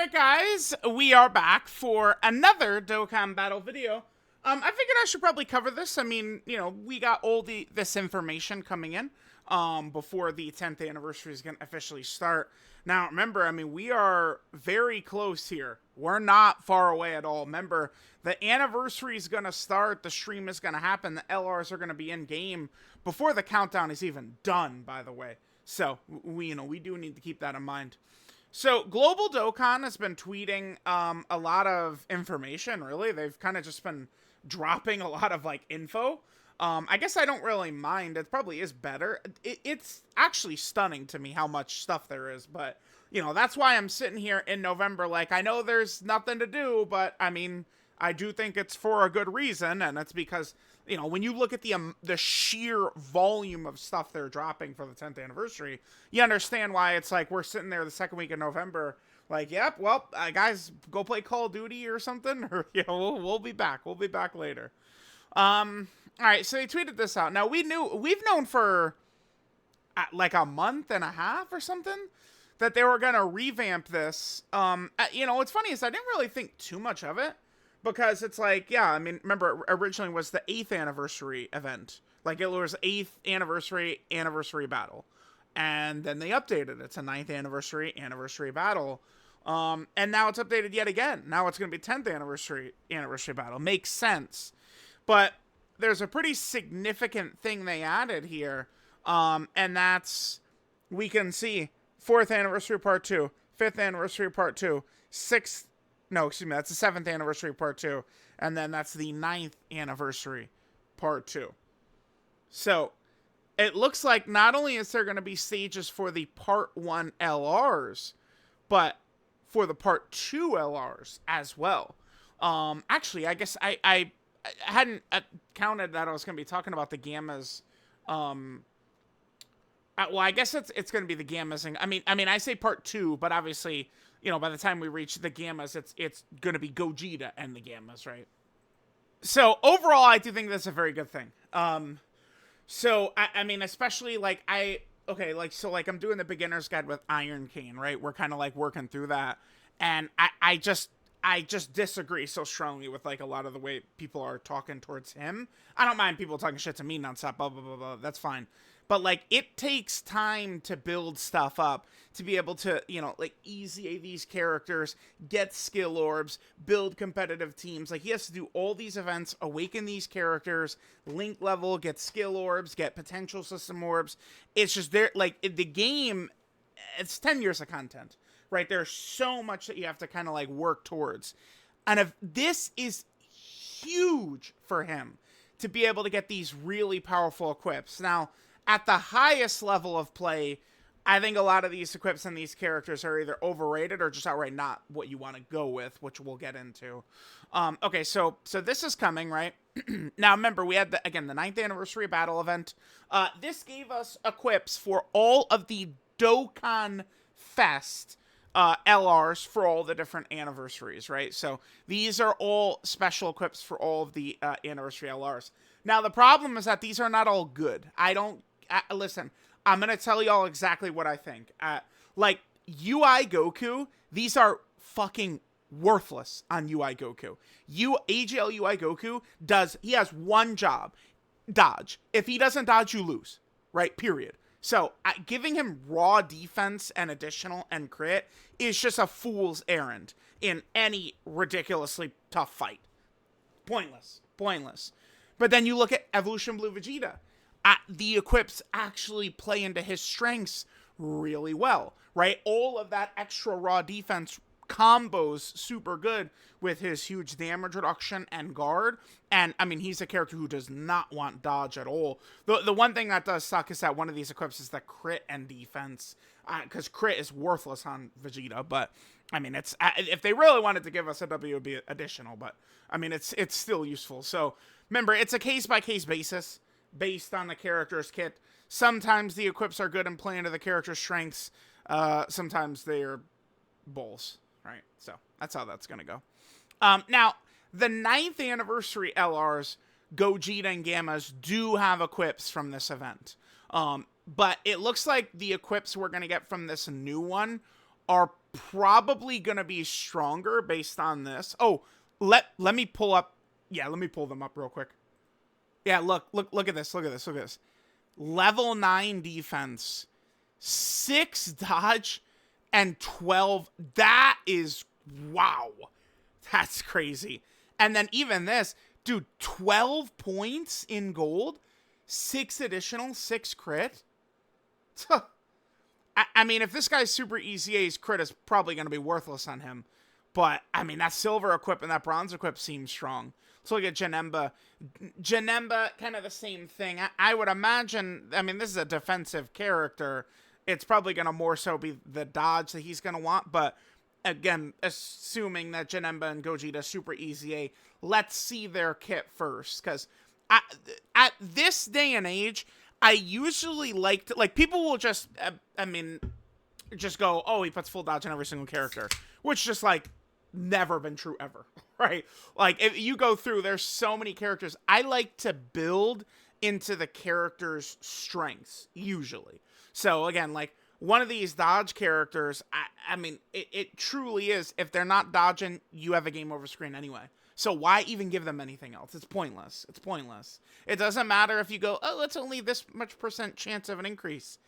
Alright guys, we are back for another Dokkan battle video. I figured I should probably cover this. I mean, you know, we got all this information coming in before the 10th anniversary is going to officially start. Now, remember, I mean, we are very close here. We're not far away at all. Remember, the anniversary is going to start, the stream is going to happen, the LRs are going to be in game before the countdown is even done, by the way. So, we do need to keep that in mind. So, Global Dokkan has been tweeting a lot of information, really. They've kind of just been dropping a lot of, like, info. I guess I don't really mind. It probably is better. It's actually stunning to me how much stuff there is. But, you know, that's why I'm sitting here in November. Like, I know there's nothing to do, but, I mean, I do think it's for a good reason. And that's because, you know, when you look at the sheer volume of stuff they're dropping for the 10th anniversary, you understand why it's like we're sitting there the second week of November, like, yep, well, guys, go play Call of Duty or something, or, you know, we'll be back. We'll be back later. All right, so they tweeted this out. Now, we've known for, like, a month and a half or something that they were going to revamp this. You know, what's funny is I didn't really think too much of it. Because it's like, yeah, I mean, remember, originally was the 8th anniversary event. Like, it was 8th anniversary battle. And then they updated it to 9th anniversary battle. And now it's updated yet again. Now it's going to be 10th anniversary battle. Makes sense. But there's a pretty significant thing they added here. And that's, we can see 4th anniversary part 2, 5th anniversary part 2, 6th. No, excuse me, that's the 7th anniversary part 2. And then that's the 9th anniversary part 2. So, it looks like not only is there going to be stages for the part 1 LRs, but for the part 2 LRs as well. Actually, I guess I hadn't counted that I was going to be talking about the Gammas. Well, I guess it's going to be the Gammas. And, I mean, I say part 2, but obviously, you know, by the time we reach the Gammas, it's going to be Gogeta and the Gammas, right? So, overall, I do think that's a very good thing. So, I mean, especially, like, I'm doing the beginner's guide with Iron Cane, right? We're kind of, like, working through that. And I just disagree so strongly with, like, a lot of the way people are talking towards him. I don't mind people talking shit to me nonstop, blah, blah, blah, blah. That's fine. But, like, it takes time to build stuff up, to be able to, you know, like, easy these characters, get skill orbs, build competitive teams. Like, he has to do all these events, awaken these characters, link level, get skill orbs, get potential system orbs. It's just there, like, the game, it's 10 years of content, right? There's so much that you have to kind of, like, work towards. And if this is huge for him to be able to get these really powerful equips. Now, at the highest level of play, I think a lot of these equips and these characters are either overrated or just outright not what you want to go with, which we'll get into. Okay, so this is coming, right? Now, remember, we had, the 9th anniversary battle event. This gave us equips for all of the Dokkan Fest LRs for all the different anniversaries, right? So these are all special equips for all of the anniversary LRs. Now, the problem is that these are not all good. Listen, I'm going to tell y'all exactly what I think. Like, UI Goku, these are fucking worthless on UI Goku. AGL UI Goku he has one job, dodge. If he doesn't dodge, you lose, right? Period. So, giving him raw defense and additional and crit is just a fool's errand in any ridiculously tough fight. Pointless. But then you look at Evolution Blue Vegeta. The equips actually play into his strengths really well, right? All of that extra raw defense combos super good with his huge damage reduction and guard. And, I mean, he's a character who does not want dodge at all. The one thing that does suck is that one of these equips is the crit and defense, because crit is worthless on Vegeta, but, I mean, it's if they really wanted to give us a W, it would be additional, but, I mean, it's still useful. So, remember, it's a case-by-case basis, based on the character's kit. Sometimes the equips are good and play into the character's strengths. Sometimes they're bulls, right? So that's how that's going to go. Now, the 9th anniversary LRs, Gogeta and Gammas, do have equips from this event. But it looks like the equips we're going to get from this new one are probably gonna be stronger based on this. Oh, let me pull up. Yeah, let me pull them up real quick. Yeah, look at this. Look at this. Level 9 defense, 6 dodge, and 12. That is, wow. That's crazy. And then even this, dude, 12 points in gold, 6 additional, 6 crit. I mean, if this guy's super EZA's crit is probably going to be worthless on him. But, I mean, that silver equip and that bronze equip seems strong. Let's look at Janemba. Janemba, kind of the same thing. I would imagine, I mean, this is a defensive character. It's probably going to more so be the dodge that he's going to want. But, again, assuming that Janemba and Gogeta super EZA, let's see their kit first. Because at this day and age, I usually like to, like, people will just, I mean, just go, oh, he puts full dodge on every single character. Which just, like, never been true ever, right? Like, if you go through, there's so many characters. I like to build into the character's strengths, usually. So, again, like, one of these dodge characters, I mean, it truly is, if they're not dodging, you have a game over screen anyway. So why even give them anything else? It's pointless. It's pointless. It doesn't matter if you go, oh, it's only this much % chance of an increase.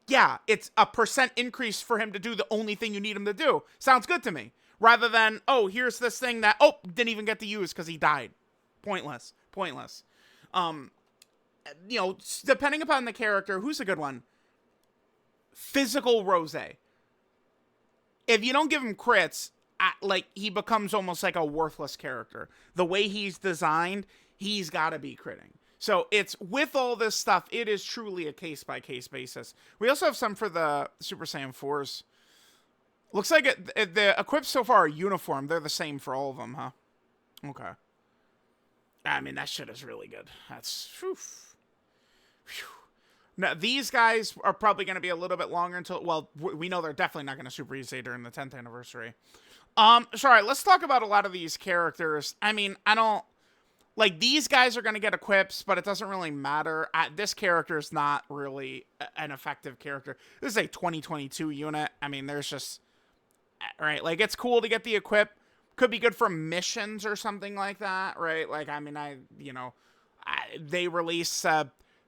Yeah, it's a % increase for him to do the only thing you need him to do. Sounds good to me. Rather than, oh, here's this thing that, oh, didn't even get to use because he died. Pointless. Pointless. You know, depending upon the character, who's a good one? Physical Rose. If you don't give him crits, like, he becomes almost like a worthless character. The way he's designed, he's got to be critting. So it's, with all this stuff, it is truly a case-by-case basis. We also have some for the Super Saiyan 4s. Looks like the equips so far are uniform. They're the same for all of them, huh? Okay. I mean, that shit is really good. That's, whew. Now, these guys are probably going to be a little bit longer until, well, we know they're definitely not going to Super EZ during the 10th anniversary. Sorry, let's talk about a lot of these characters. I mean, I don't, like, these guys are going to get equips, but it doesn't really matter. This character is not really an effective character. This is a 2022 unit. I mean, there's just, right, like, it's cool to get the equip. Could be good for missions or something like that, right? Like, I mean, they release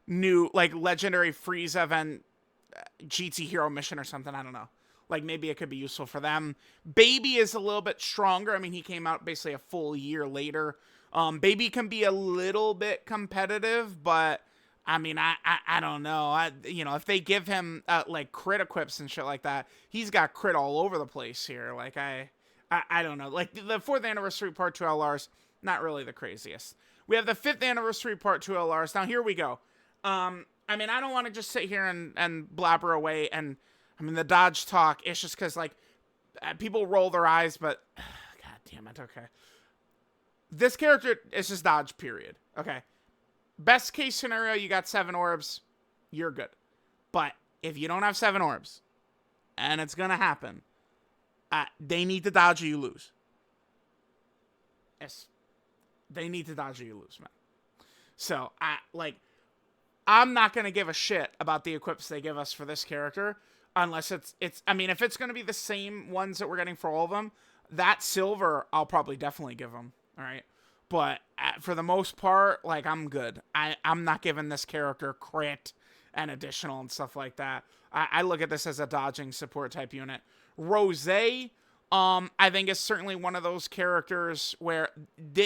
new, like, legendary Frieza event GT Hero mission or something. I don't know. Like, maybe it could be useful for them. Baby is a little bit stronger. I mean, he came out basically a full year later. Baby can be a little bit competitive, but I mean, I don't know. You know, if they give him like crit equips and shit like that, he's got crit all over the place here. Like, I don't know. Like, the 4th anniversary Part 2 LRs, not really the craziest. We have the 5th anniversary Part 2 LRs. Now, here we go. I mean, I don't want to just sit here and blabber away. And, I mean, the dodge talk, it's just because, like, people roll their eyes, but, god damn it, okay. This character is just dodge, period. Okay. Best case scenario, you got 7 orbs, you're good. But if you don't have 7 orbs, and it's going to happen, they need to dodge or you lose. Yes. They need to dodge or you lose, man. So, I'm not going to give a shit about the equips they give us for this character, unless it's, I mean, if it's going to be the same ones that we're getting for all of them, that silver, I'll probably definitely give them. All right. But for the most part, like, I'm good. I'm not giving this character crit and additional and stuff like that. I look at this as a dodging support type unit. Rose, I think is certainly one of those characters where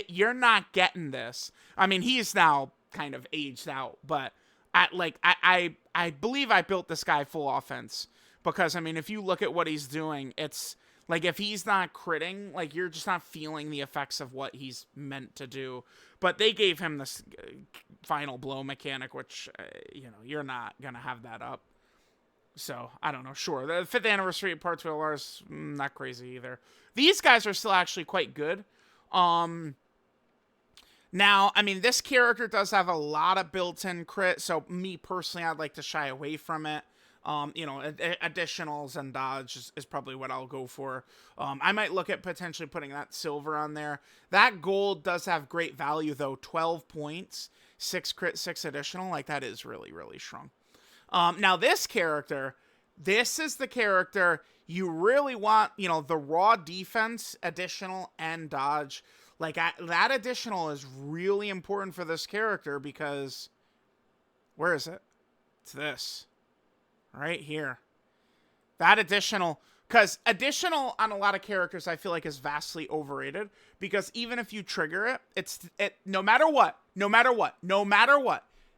you're not getting this. I mean, he's now kind of aged out, but I believe I built this guy full offense because, I mean, if you look at what he's doing, it's, like, if he's not critting, like, you're just not feeling the effects of what he's meant to do. But they gave him this final blow mechanic, which, you know, you're not going to have that up. So, I don't know, sure. The 5th anniversary of Part 2 LR is not crazy either. These guys are still actually quite good. Now, I mean, this character does have a lot of built-in crit, so me personally, I'd like to shy away from it. You know, additionals and dodge is probably what I'll go for. I might look at potentially putting that silver on there. That gold does have great value, though. 12 points, 6 crit, 6 additional. Like, that is really, really strong. Now, this character, This is the character you really want, you know, the raw defense, additional, and dodge. Like, that additional is really important for this character because, where is it? It's this. Right here. That additional, because additional on a lot of characters I feel like is vastly overrated, because even if you trigger it, no matter what,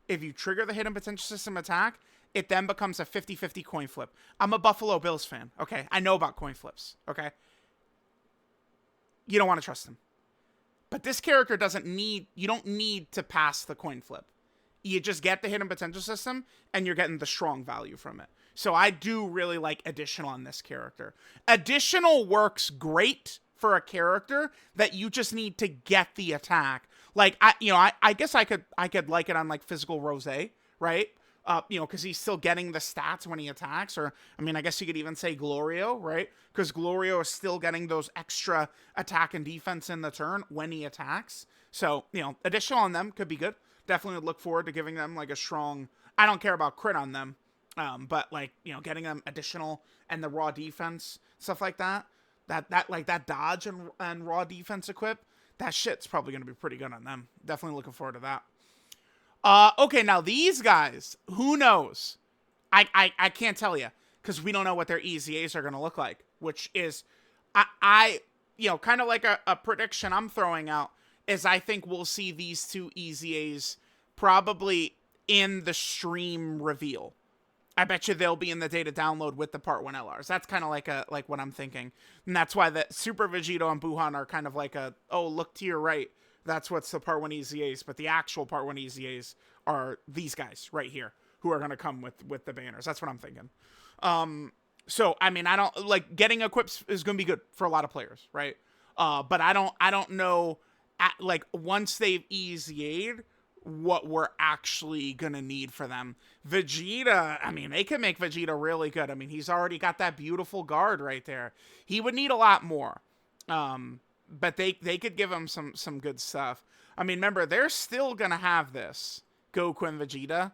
if you trigger the hidden potential system attack, it then becomes a 50-50 coin flip. I'm a Buffalo Bills fan, okay? I know about coin flips, okay? You don't want to trust him. But this character you don't need to pass the coin flip. You just get the hidden potential system, and you're getting the strong value from it. So I do really like additional on this character. Additional works great for a character that you just need to get the attack. Like, I guess I could like it on, like, Physical Rose, right? Because he's still getting the stats when he attacks. Or, I mean, I guess you could even say Glorio, right? Because Glorio is still getting those extra attack and defense in the turn when he attacks. So, additional on them could be good. Definitely would look forward to giving them, like, a strong... I don't care about crit on them. But, like, getting them additional and the raw defense, stuff like that. That dodge and raw defense equip, that shit's probably going to be pretty good on them. Definitely looking forward to that. Okay, now these guys, who knows? I can't tell you, because we don't know what their EZAs are going to look like, which is, kind of like a prediction I'm throwing out, is I think we'll see these two EZAs probably in the stream reveal. I bet you they'll be in the data download with the Part 1 LRs. That's kind of like what I'm thinking. And that's why the Super Vegito and Buhan are kind of like look to your right. That's what's the Part 1 EZAs. But the actual Part 1 EZAs are these guys right here who are going to come with the banners. That's what I'm thinking. So, I mean, I don't... Like, getting equips is going to be good for a lot of players, right? But I don't know... once they've EZA'd, what we're actually gonna need for them. Vegeta, I mean, they can make Vegeta really good. I mean, he's already got that beautiful guard right there. He would need a lot more. But they could give him some good stuff. I mean, remember, they're still gonna have this. Goku and Vegeta,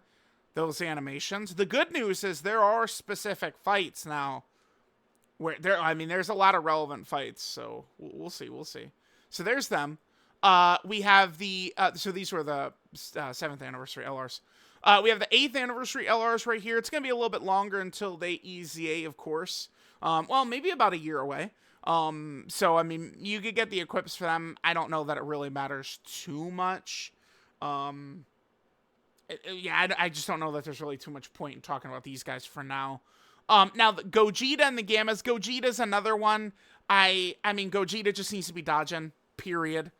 those animations. The good news is there are specific fights now where there's a lot of relevant fights, so we'll see. So there's them. We have the, so these were the 7th anniversary LRs. We have the 8th anniversary LRs right here. It's going to be a little bit longer until they EZA, of course. Well, maybe about a year away. So, I mean, you could get the equips for them. I don't know that it really matters too much. I just don't know that there's really too much point in talking about these guys for now. Now, the Gogeta and the Gammas. Gogeta's another one. I mean, Gogeta just needs to be dodging, period.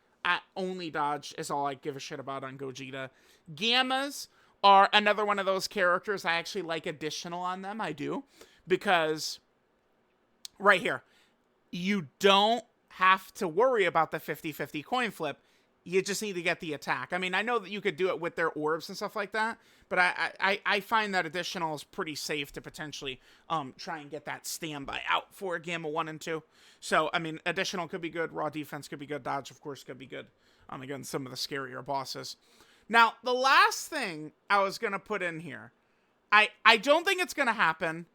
Only dodge is all I give a shit about on Gogeta. Gammas are another one of those characters. I actually like additional on them. I do. Because, right here, you don't have to worry about the 50-50 coin flip. You just need to get the attack. I mean, I know that you could do it with their orbs and stuff like that, but I find that additional is pretty safe to potentially try and get that standby out for Gamma 1 and 2. So, I mean, additional could be good. Raw defense could be good. Dodge, of course, could be good. Again, some of the scarier bosses. Now, the last thing I was going to put in here, I don't think it's going to happen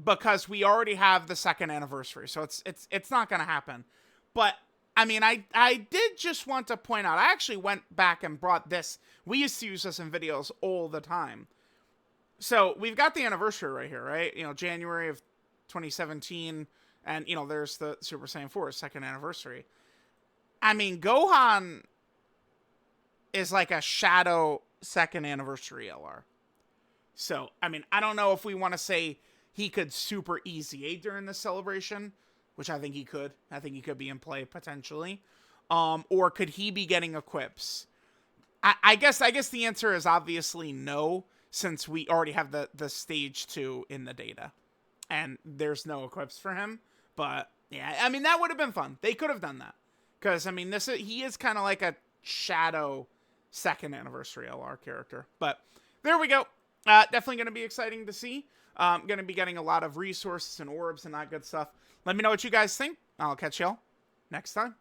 because we already have the 2nd anniversary. So it's not going to happen. But I mean, I did just want to point out, I actually went back and brought this. We used to use this in videos all the time. So we've got the anniversary right here, right? January of 2017. And, there's the Super Saiyan 4 2nd anniversary. I mean, Gohan is like a shadow 2nd anniversary LR. So, I mean, I don't know if we want to say he could Super EZA during the celebration, which I think he could. I think he could be in play potentially. Or could he be getting equips? I guess the answer is obviously no, since we already have the stage 2 in the data. And there's no equips for him. But, yeah, I mean, that would have been fun. They could have done that. Because, I mean, he is kind of like a shadow 2nd anniversary LR character. But, there we go. Definitely going to be exciting to see. Going to be getting a lot of resources and orbs and that good stuff. Let me know what you guys think. I'll catch y'all next time.